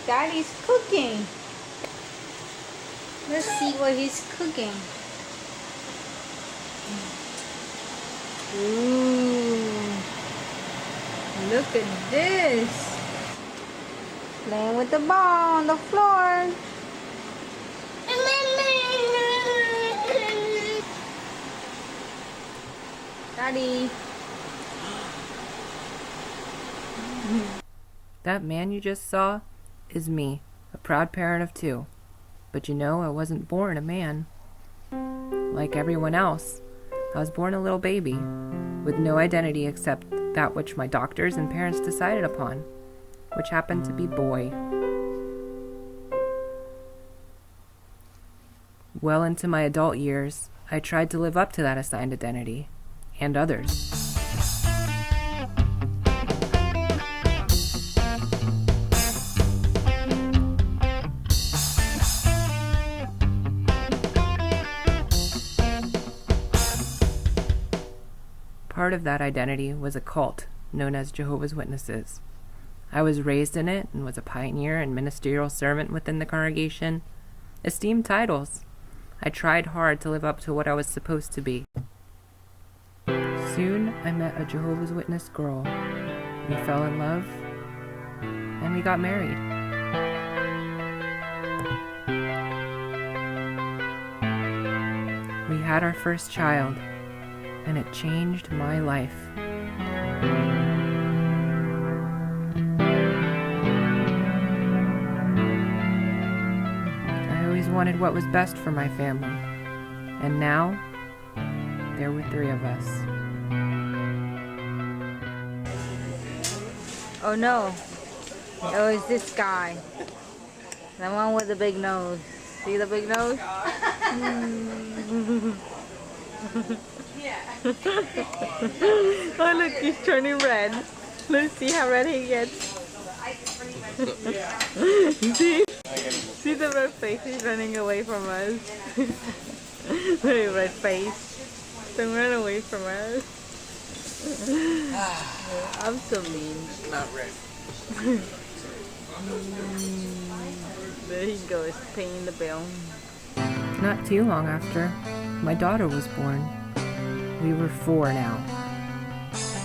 Daddy's cooking. Let's see what he's cooking. Ooh, look at this. Playing with the ball on the floor. Daddy. That man you just saw is me, a proud parent of 2. But you know, I wasn't born a man. Like everyone else, I was born a little baby, with no identity except that which my doctors and parents decided upon, which happened to be boy. Well into my adult years, I tried to live up to that assigned identity, and others. Part of that identity was a cult known as Jehovah's Witnesses. I was raised in it and was a pioneer and ministerial servant within the congregation. Esteemed titles. I tried hard to live up to what I was supposed to be. Soon I met a Jehovah's Witness girl. We fell in love, and we got married. We had our first child, and it changed my life. I always wanted what was best for my family, and now there were 3 of us. Oh no. Oh, it's this guy. The one with the big nose. See the big nose? Oh look, he's turning red. Let's see how red he gets. See the red face? He's running away from us. Very red face. Don't run away from us. I'm so mean. Not red. There he goes, paying the bill. Not too long after, my daughter was born. We were 4 now,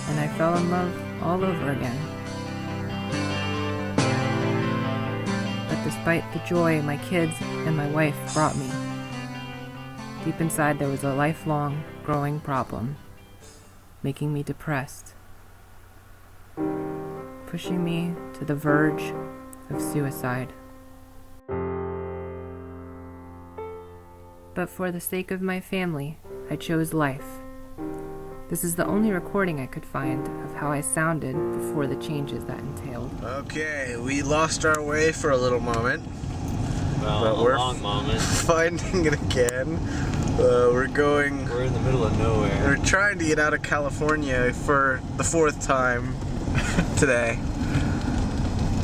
and I fell in love all over again. But despite the joy my kids and my wife brought me, deep inside there was a lifelong, growing problem, making me depressed, pushing me to the verge of suicide. But for the sake of my family, I chose life. This is the only recording I could find of how I sounded before the changes that entailed. Okay, we lost our way for a little moment. Well, but a long moment. Finding it again. We're in the middle of nowhere. We're trying to get out of California for the 4th time today.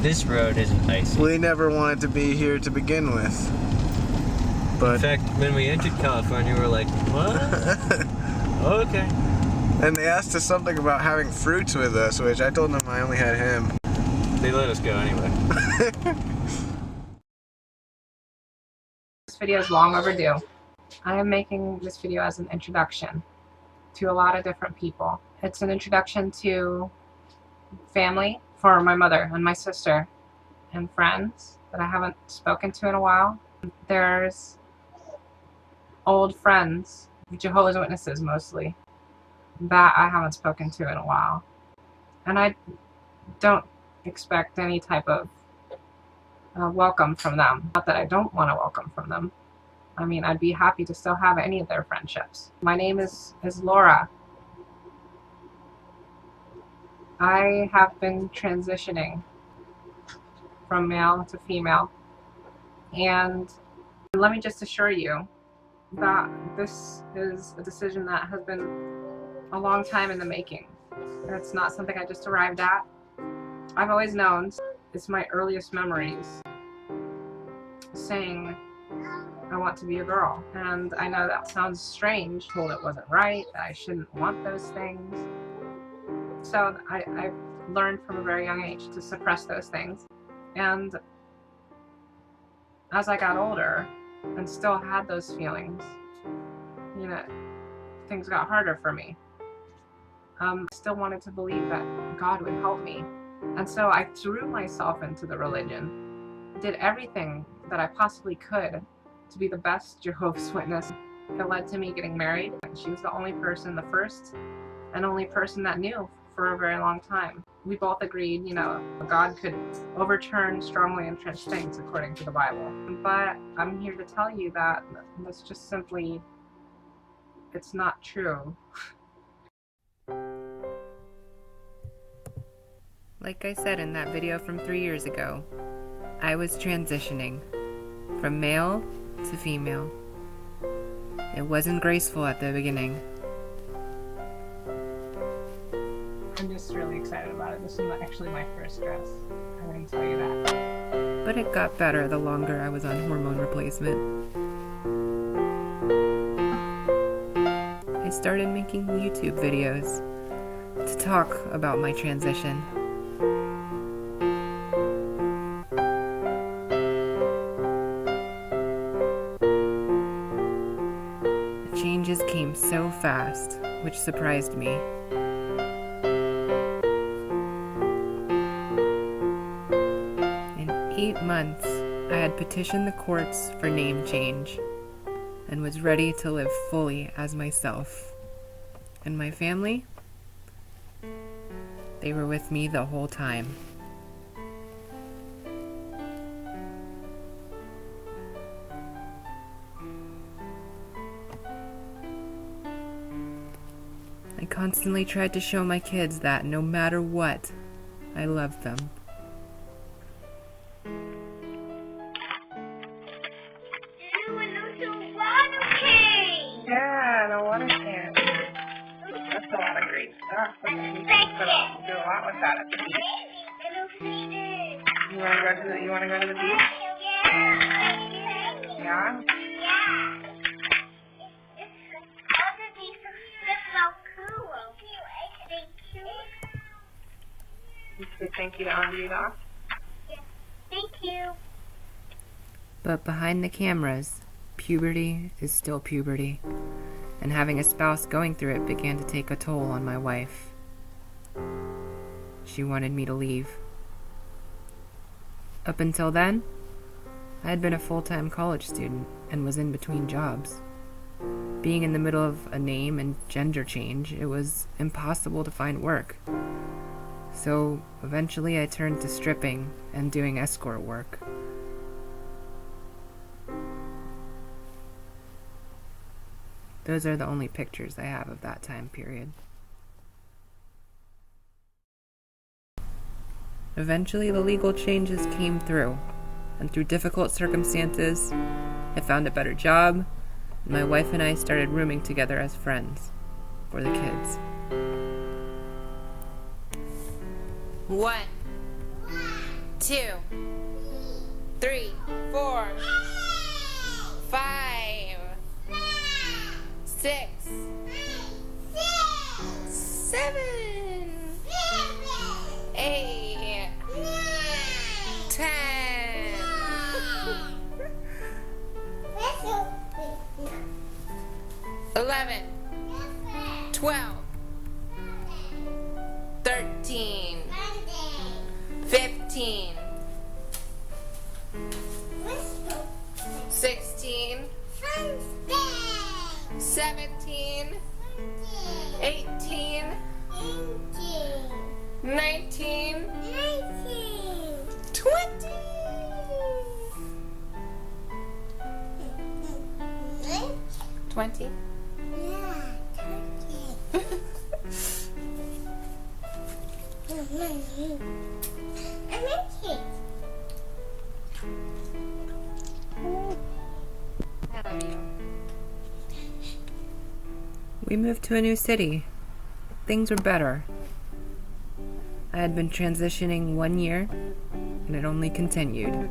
This road isn't icy. We never wanted to be here to begin with. But in fact, when we entered California, we were like, what? Okay. And they asked us something about having fruits with us, which I told them I only had him. They let us go anyway. This video is long overdue. I am making this video as an introduction to a lot of different people. It's an introduction to family for my mother and my sister and friends that I haven't spoken to in a while. There's old friends, Jehovah's Witnesses mostly, that I haven't spoken to in a while. And I don't expect any type of welcome from them. Not that I don't want to welcome from them. I mean, I'd be happy to still have any of their friendships. My name is Laura. I have been transitioning from male to female. And let me just assure you that this is a decision that has been a long time in the making. It's not something I just arrived at. I've always known, it's my earliest memories, saying I want to be a girl. And I know that sounds strange, told it wasn't right, that I shouldn't want those things. So I've learned from a very young age to suppress those things. And as I got older and still had those feelings, you know, things got harder for me. I still wanted to believe that God would help me. And so I threw myself into the religion, did everything that I possibly could to be the best Jehovah's Witness. It led to me getting married. She was the only person, the first and only person that knew for a very long time. We both agreed, you know, God could overturn strongly entrenched things according to the Bible. But I'm here to tell you that that's just simply, it's not true. Like I said in that video from 3 years ago, I was transitioning from male to female. It wasn't graceful at the beginning. I'm just really excited about it. This is actually my first dress. I'm going to tell you that. But it got better the longer I was on hormone replacement. I started making YouTube videos to talk about my transition. The changes came so fast, which surprised me. In 8 months, I had petitioned the courts for name change and was ready to live fully as myself. And my family? They were with me the whole time. I constantly tried to show my kids that no matter what, I loved them. Yeah, the water can. That's a lot of great stuff. You can do a lot with that at the beach. You want to go to the beach? Yeah? You say thank you to Andre, Doc? Thank you. But behind the cameras, puberty is still puberty, and having a spouse going through it began to take a toll on my wife. She wanted me to leave. Up until then, I had been a full-time college student and was in between jobs. Being in the middle of a name and gender change, it was impossible to find work. So eventually I turned to stripping and doing escort work. Those are the only pictures I have of that time period. Eventually the legal changes came through, and through difficult circumstances, I found a better job, and my wife and I started rooming together as friends for the kids. 1, 2, 3, 4, 5, 6, 7, 8, 10. 11, 12, 13, 15, 16, 17, 18, 19, 20. 20? We moved to a new city. Things were better. I had been transitioning 1 year, and it only continued.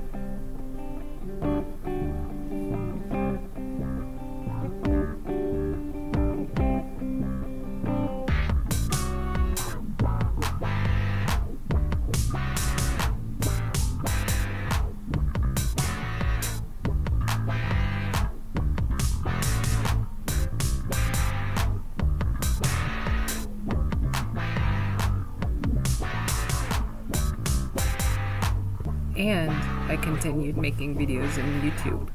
And I continued making videos on YouTube.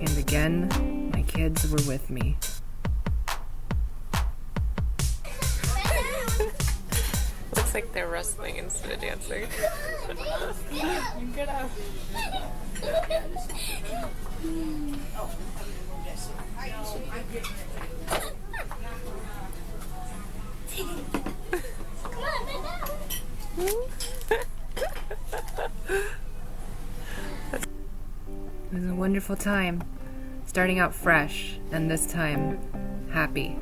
And again, my kids were with me. Looks like they're wrestling instead of dancing. You get up. It was a wonderful time, starting out fresh, and this time, happy.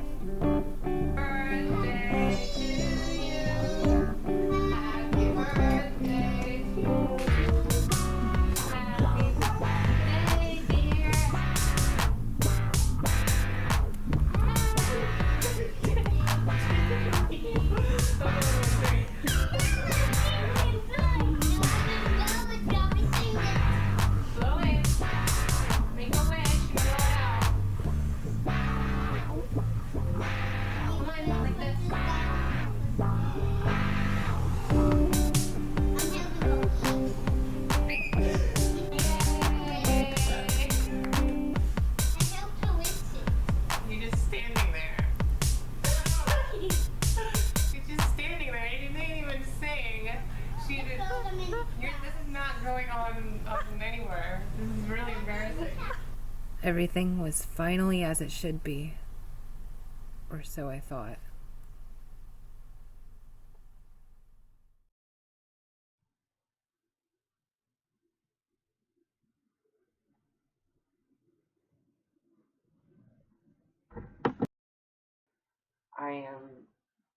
Anywhere. This is really embarrassing. Everything was finally as it should be. Or so I thought. I am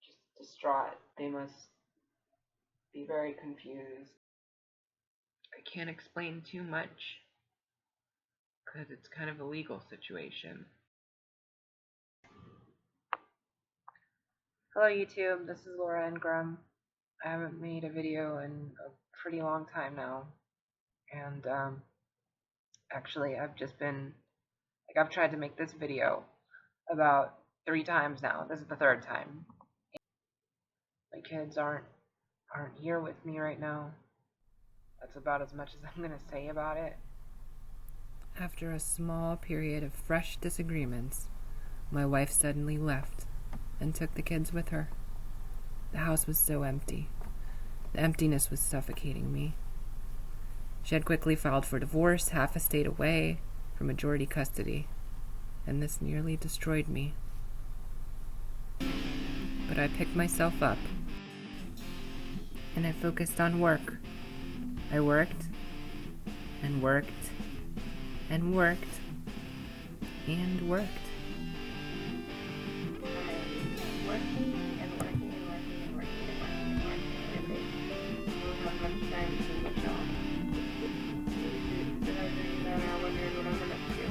just distraught. They must be very confused. I can't explain too much because it's kind of a legal situation. Hello YouTube, this is Laura Engram. I haven't made a video in a pretty long time now. And actually I've tried to make this video about 3 times now. This is the 3rd time. My kids aren't here with me right now. That's about as much as I'm gonna say about it. After a small period of fresh disagreements, my wife suddenly left and took the kids with her. The house was so empty. The emptiness was suffocating me. She had quickly filed for divorce, half a state away from majority custody, and this nearly destroyed me. But I picked myself up, and I focused on work. I worked, and worked, and worked, and worked. Working and working and working and working and working and working and working. I don't have much time to switch off. Then I think that I wondered what I'm gonna do.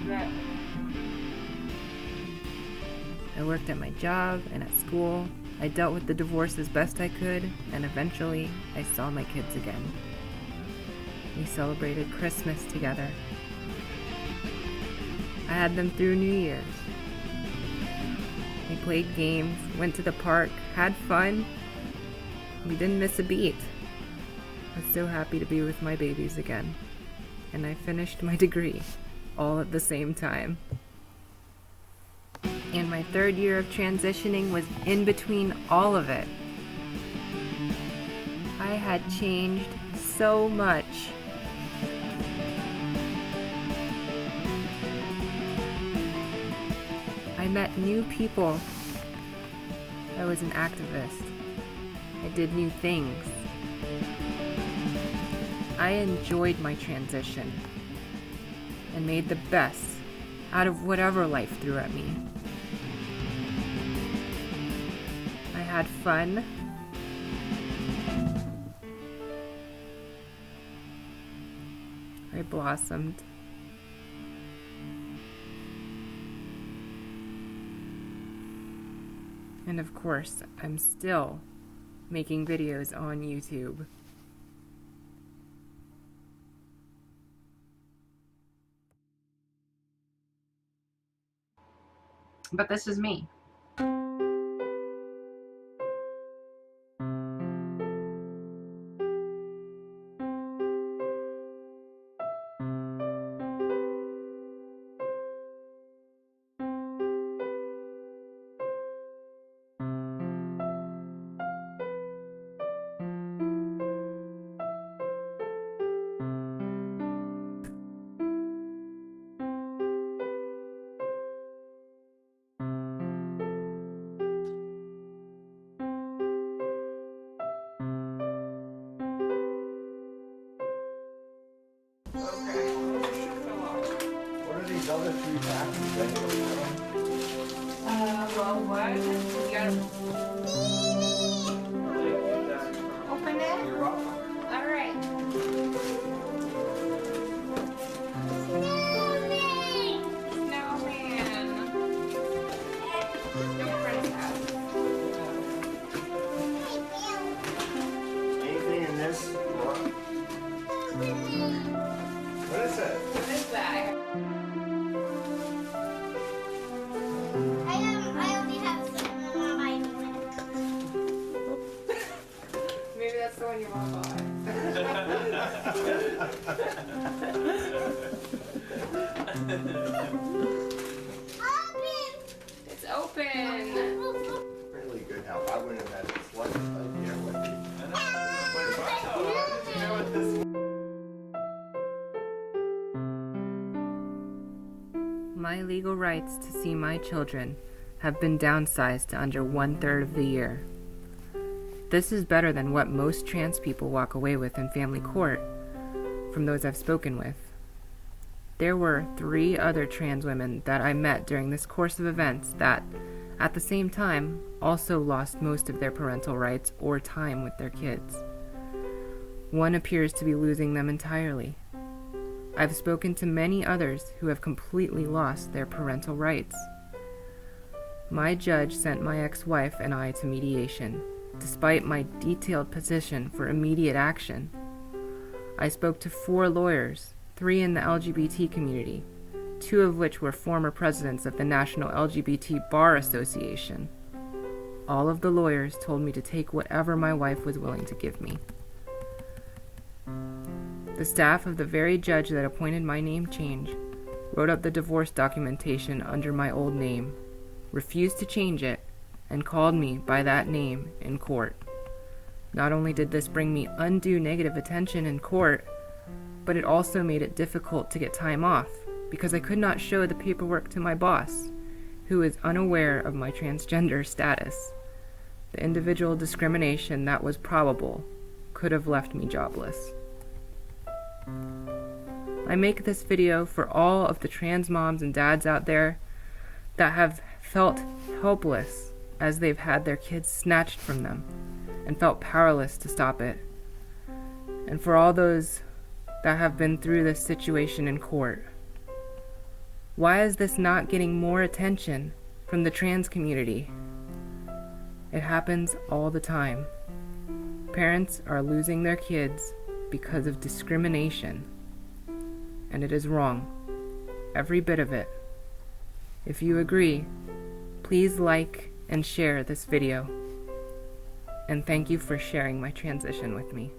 That I worked at my job and at school. I dealt with the divorce as best I could, and eventually I saw my kids again. We celebrated Christmas together. I had them through New Year's. We played games, went to the park, had fun. We didn't miss a beat. I was so happy to be with my babies again. And I finished my degree, all at the same time. And my 3rd year of transitioning was in between all of it. I had changed so much. I met new people. I was an activist. I did new things. I enjoyed my transition and made the best out of whatever life threw at me. I had fun. I blossomed. And of course, I'm still making videos on YouTube. But this is me. What are these other 3 packages that you Well, what? You gotta open it? You're welcome. All right. Snowman. Your princess. Anything in this? What is it? What is that? I only have some on my Maybe that's the one your mom bought. Open! It's open. Really good help. I wouldn't have had the slightest idea what the... My legal rights to see my children have been downsized to under 1/3 of the year. This is better than what most trans people walk away with in family court from those I've spoken with. There were 3 other trans women that I met during this course of events that, at the same time, also lost most of their parental rights or time with their kids. One appears to be losing them entirely. I've spoken to many others who have completely lost their parental rights. My judge sent my ex-wife and I to mediation, despite my detailed petition for immediate action. I spoke to 4 lawyers, 3 in the LGBT community, 2 of which were former presidents of the National LGBT Bar Association. All of the lawyers told me to take whatever my wife was willing to give me. The staff of the very judge that appointed my name change wrote up the divorce documentation under my old name, refused to change it, and called me by that name in court. Not only did this bring me undue negative attention in court, but it also made it difficult to get time off because I could not show the paperwork to my boss, who is unaware of my transgender status. The individual discrimination that was probable could have left me jobless. I make this video for all of the trans moms and dads out there that have felt helpless as they've had their kids snatched from them and felt powerless to stop it. And for all those that have been through this situation in court. Why is this not getting more attention from the trans community? It happens all the time. Parents are losing their kids because of discrimination. And it is wrong. Every bit of it. If you agree, please like and share this video. And thank you for sharing my transition with me.